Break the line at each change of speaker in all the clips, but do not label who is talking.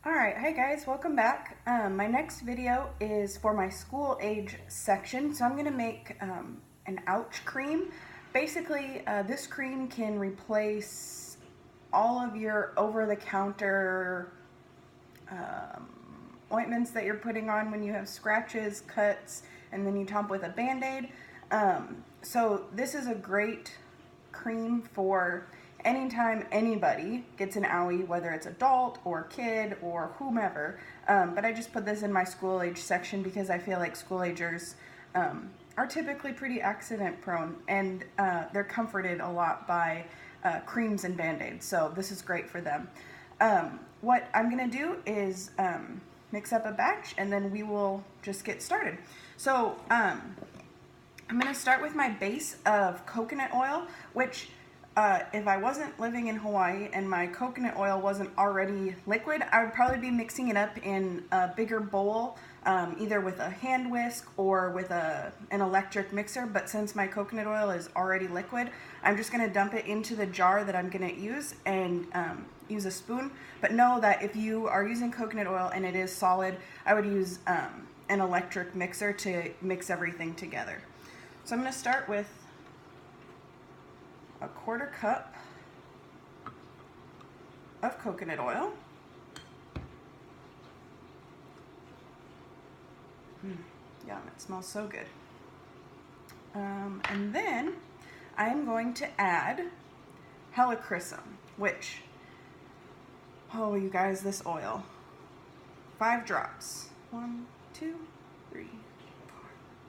Alright, hey guys, welcome back. My next video is for my school age section, so I'm going to make an ouch cream. Basically, this cream can replace all of your over-the-counter ointments that you're putting on when you have scratches, cuts, and then you top with a Band-Aid. So this is a great cream for anytime anybody gets an owie, whether it's adult or kid or whomever. But I just put this in my school age section because I feel like school agers are typically pretty accident prone, and they're comforted a lot by creams and Band-Aids, so this is great for them. What I'm gonna do is mix up a batch and then we will just get started. So I'm gonna start with my base of coconut oil, which if I wasn't living in Hawaii and my coconut oil wasn't already liquid, I would probably be mixing it up in a bigger bowl, either with a hand whisk or with an electric mixer. But since my coconut oil is already liquid, I'm just going to dump it into the jar that I'm going to use and use a spoon. But know that if you are using coconut oil and it is solid, I would use an electric mixer to mix everything together. So I'm going to start with a 1/4 cup of coconut oil. Yum, it smells so good. And then I'm going to add helichrysum, which, oh you guys, this oil, 5 drops. 1, 2, 3, 4,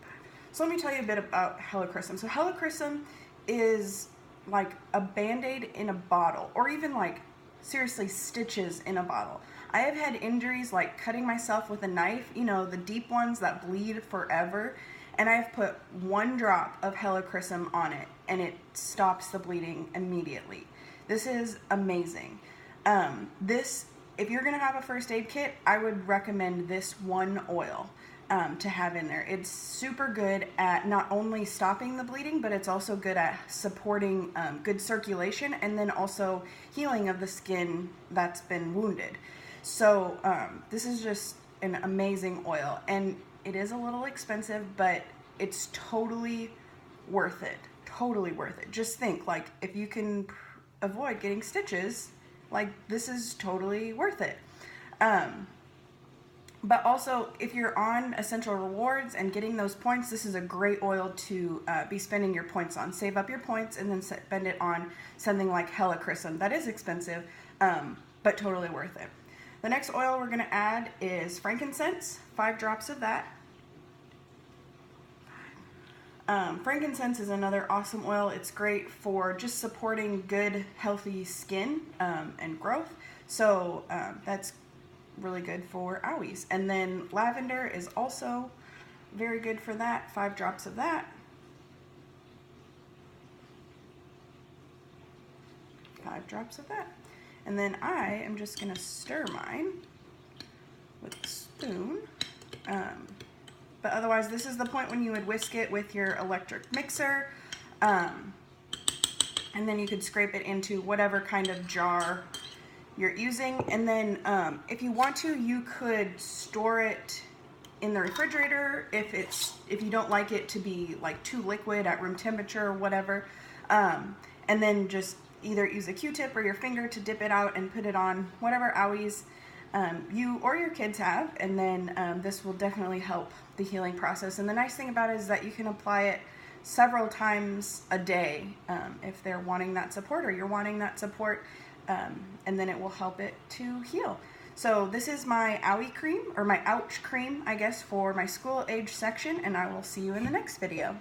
5. So let me tell you a bit about helichrysum. So helichrysum is like a Band-Aid in a bottle, or even like seriously stitches in a bottle. I have had injuries like cutting myself with a knife, you know, the deep ones that bleed forever, and I've put 1 drop of helichrysum on it and it stops the bleeding immediately. This is amazing. If you're gonna have a first aid kit, I would recommend this one oil to have in there. It's super good at not only stopping the bleeding, but it's also good at supporting good circulation and then also healing of the skin that's been wounded. So this is just an amazing oil, and it is a little expensive, but it's totally worth it. Totally worth it. Just think, like, if you can avoid getting stitches, like, this is totally worth it. But also, if you're on Essential Rewards and getting those points, this is a great oil to be spending your points on. Save up your points and then spend it on something like helichrysum. That is expensive, but totally worth it. The next oil we're going to add is frankincense, 5 drops of that. Frankincense is another awesome oil. It's great for just supporting good, healthy skin and growth. So that's really good for owies. And then lavender is also very good for that. 5 drops of that. 5 drops of that. And then I am just going to stir mine with a spoon. But otherwise, this is the point when you would whisk it with your electric mixer. And then you could scrape it into whatever kind of jar you're using. And then if you want to, you could store it in the refrigerator if you don't like it to be like too liquid at room temperature or whatever. And then just either use a Q-tip or your finger to dip it out and put it on whatever owies you or your kids have, and then this will definitely help the healing process. And the nice thing about it is that you can apply it several times a day if they're wanting that support or you're wanting that support, and then it will help it to heal. So this is my owie cream, or my ouch cream, I guess, for my school age section, and I will see you in the next video.